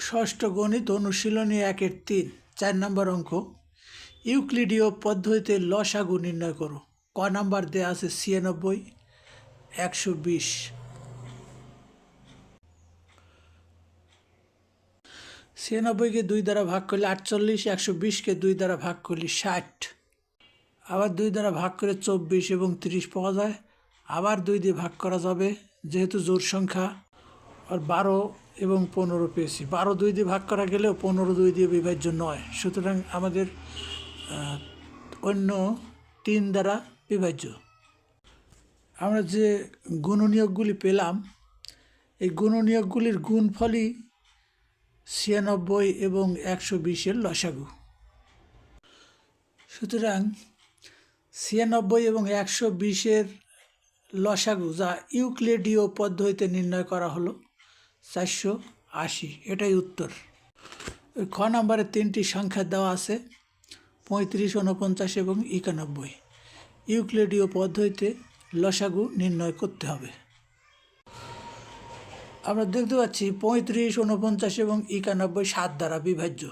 ষষ্ঠ গণিত অনুশীলনী 1-3 4 নম্বর অঙ্ক ইউক্লিডীয় পদ্ধতিতে লসাগু নির্ণয় করো। ক নাম্বার দেয়া আছে 96, 120। 96-কে 2 দ্বারা ভাগ করলে 48, 120-কে 2 দ্বারা ভাগ করলে 60, আবার 2 দ্বারা ভাগ করে 24 এবং 30 পাওয়া যায়। আবার 2 দিয়ে ভাগ করা যাবে যেহেতু জোড় সংখ্যা। আর 12 এবং 15 পেয়েছি। 12 2 দিয়ে ভাগ করা গেলেও 15 2 দিয়ে বিভাজ্য নয়, সুতরাং আমাদের অন্য 3 দ্বারা বিভাজ্য। আমরা যে গুণনীয়কগুলি পেলাম, এই গুণনীয়কগুলির গুণফলই 96 এবং 120-এর লসাগু। সুতরাং 96 এবং 120-এর লসাগু যা ইউক্লিডীয় পদ্ধতিতে নির্ণয় করা হলো 480। এটাই উত্তর। ওই খ নম্বরে 3টি সংখ্যা দেওয়া আছে 35, 49 এবং 91। ইউক্লিডীয় পদ্ধতিতে লসাগু নির্ণয় করতে হবে। আমরা দেখতে পাচ্ছি 35, 49 এবং 91 7 দ্বারা বিভাজ্য।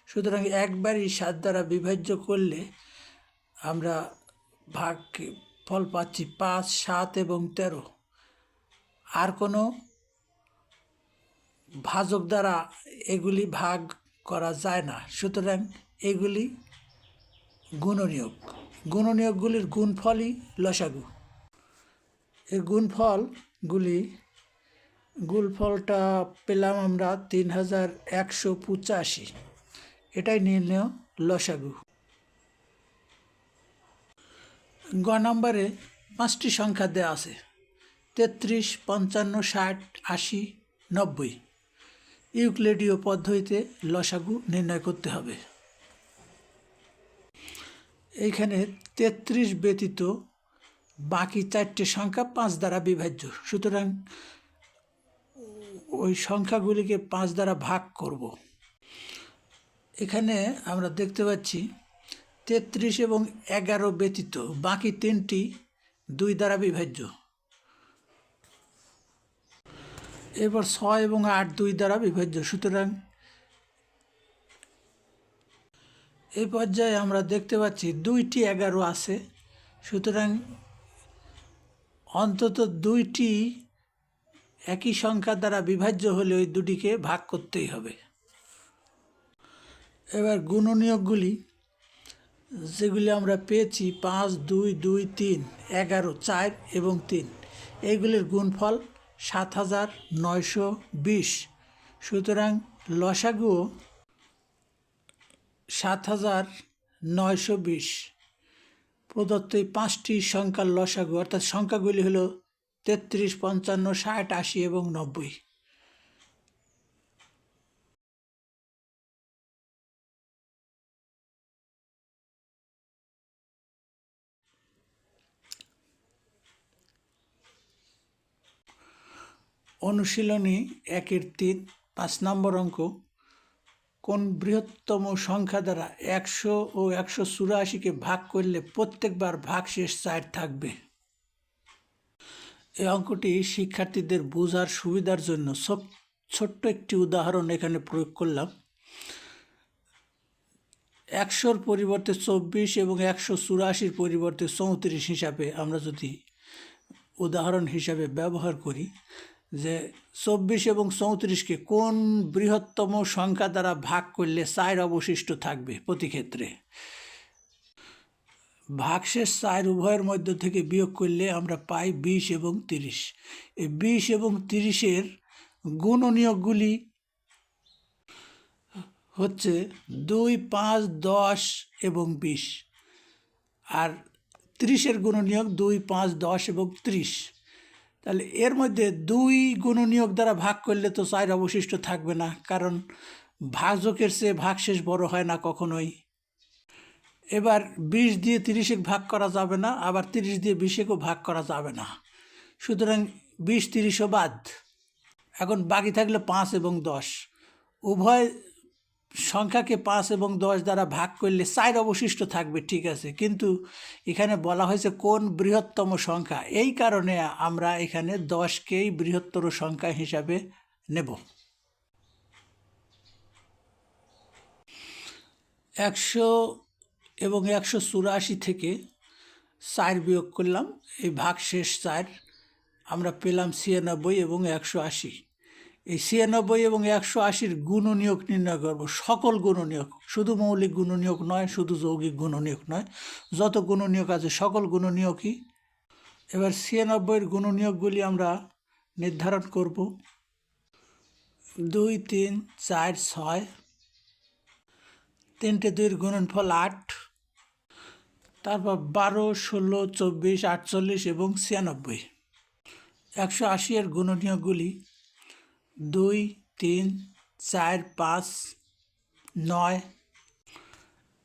সুতরাং একবারই 7 দ্বারা বিভাজ্য করলে আমরা ফল পাচ্ছি 5, 7 এবং 13। আর কোনো ভাজক দ্বারা এগুলি ভাগ করা যায় না, সুতরাং এগুলি গুণনীয়ক। গুণনীয়কগুলির গুণফলই লসাগু। এই গুণফলটা পেলাম আমরা 3185। এটাই নির্ণয় লসাগু। গ নম্বরে 5টি সংখ্যা দেওয়া আছে 33, 55, 60, 80, 90। ইউক্লিডীয় পদ্ধতিতে লসাগু নির্ণয় করতে হবে। এইখানে 33 ব্যতীত বাকি 4টে সংখ্যা 5 দ্বারা বিভাজ্য, সুতরাং ওই সংখ্যাগুলিকে 5 দ্বারা ভাগ করব। এখানে আমরা দেখতে পাচ্ছি 33 এবং 11 ব্যতীত বাকি 3টি 2 দ্বারা বিভাজ্য। এরপর 6 এবং 8 2 দ্বারা বিভাজ্য, সুতরাং এই পর্যায়ে আমরা দেখতে পাচ্ছি 2টি 11 আছে, সুতরাং অন্তত 2টি একই সংখ্যা দ্বারা বিভাজ্য হলে ওই দুটিকে ভাগ করতেই হবে। এবার গুণনীয়কগুলি যেগুলি আমরা পেয়েছি 5, 2, 2, 3, 11, 4 এবং 3, এইগুলির গুণফল 7920। সুতরাং লসাগু 7920। প্রদত্ত এই 5টি সংখ্যার লসাগু, অর্থাৎ সংখ্যাগুলি হলো 33, 55, 60, 80 এবং 90। অনুশীলনী 1-3 5 নম্বর অঙ্ক কোন বৃহত্তম সংখ্যা দ্বারা 100 ও 184-কে ভাগ করলে প্রত্যেকবার ভাগশেষ 4 থাকবে। এই অঙ্কটি শিক্ষার্থীদের বোঝার সুবিধার জন্য ছোট্ট একটি উদাহরণ এখানে প্রয়োগ করলাম। 100-র পরিবর্তে 24 এবং 184-র পরিবর্তে 34 হিসাবে আমরা যদি উদাহরণ হিসাবে ব্যবহার করি যে 24 এবং 34-কে কোন বৃহত্তম সংখ্যা দ্বারা ভাগ করলে 4 অবশিষ্ট থাকবে প্রতি ক্ষেত্রে। ভাগশেষ 4 উভয়ের মধ্য থেকে বিয়োগ করলে আমরা পাই 20 এবং 30। এই 20 এবং 30-এর গুণনীয়কগুলি হচ্ছে 2, 5, 10 এবং 20। আর 30-এর গুণনীয়ক 2, 5, 10 এবং 30। তাহলে এর মধ্যে 2 গুণনীয়ক দ্বারা ভাগ করলে তো 4 অবশিষ্ট থাকবে না, কারণ ভাজকের চেয়ে ভাগশেষ বড় হয় না কখনোই। এবার 20 দিয়ে 30-এ ভাগ করা যাবে না, আবার 30 দিয়ে 20-এও ভাগ করা যাবে না, সুতরাং 20, 30ও বাদ। এখন বাকি থাকলে 5 এবং 10। উভয় সংখ্যাকে 5 এবং 10 দ্বারা ভাগ করলে 4 অবশিষ্ট থাকবে, ঠিক আছে, কিন্তু এখানে বলা হয়েছে কোন বৃহত্তম সংখ্যা, এই কারণে আমরা এখানে 10কেই বৃহত্তর সংখ্যা হিসাবে নেব। 100 এবং 184 থেকে 4 বিয়োগ করলাম, এই ভাগশেষ 4 আমরা পেলাম 96 এবং 180। এই 96 এবং 180-র গুণনীয়ক নির্ণয় করব, সকল গুণনীয়ক, শুধু মৌলিক গুণনীয়ক নয়, শুধু যৌগিক গুণনীয়ক নয়, যত গুণনীয়ক আছে সকল গুণনীয়কই। এবার 96-এর গুণনীয়কগুলি আমরা নির্ধারণ করব। 2, 3, 4, 6, 3টে 2-এর গুণনফল 8, তারপর 12, 16, 24, 48 এবং 96। 180-এর গুণনীয়কগুলি 2, 3, 4, 5, 9।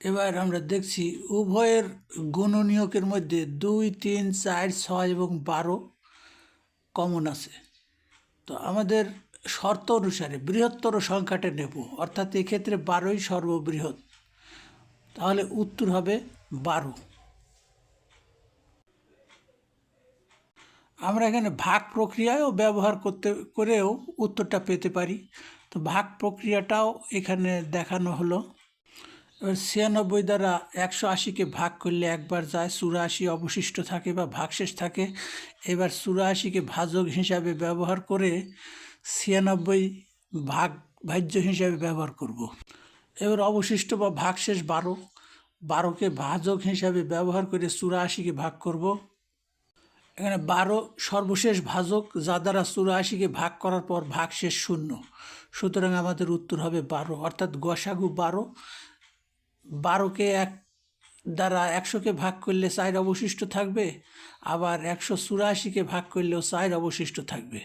এবার আমরা দেখছি উভয়ের গুণনীয়কের মধ্যে 2, 3, 4, 6 এবং 12 কমন আছে। তো আমাদের শর্ত অনুসারে বৃহত্তর সংখ্যাটা নেব, অর্থাৎ এক্ষেত্রে 12ই সর্ববৃহৎ, তাহলে উত্তর হবে 12। আমরা এখানে ভাগ প্রক্রিয়াও ব্যবহার করেও উত্তরটা পেতে পারি। তো ভাগ প্রক্রিয়াটাও এখানে দেখানো হলো। এবার 96 দ্বারা 180-কে ভাগ করলে একবার যায়, 84 অবশিষ্ট থাকে বা ভাগশেষ থাকে। এবার 84-কে ভাজক হিসাবে ব্যবহার করে 96 ভাজ্য হিসাবে ব্যবহার করব। এবার অবশিষ্ট বা ভাগশেষ 12কে ভাজক হিসাবে ব্যবহার করে 84-কে ভাগ করব। এখানে 12 সর্বশেষ ভাজক, যা দ্বারা 84-কে ভাগ করার পর ভাগশেষ 0, সুতরাং আমাদের উত্তর হবে 12, অর্থাৎ গসাগু 12। 12কে 1 দ্বারা 100-কে ভাগ করলে 4 অবশিষ্ট থাকবে, আবার 184-কে ভাগ করলেও 4 অবশিষ্ট থাকবে।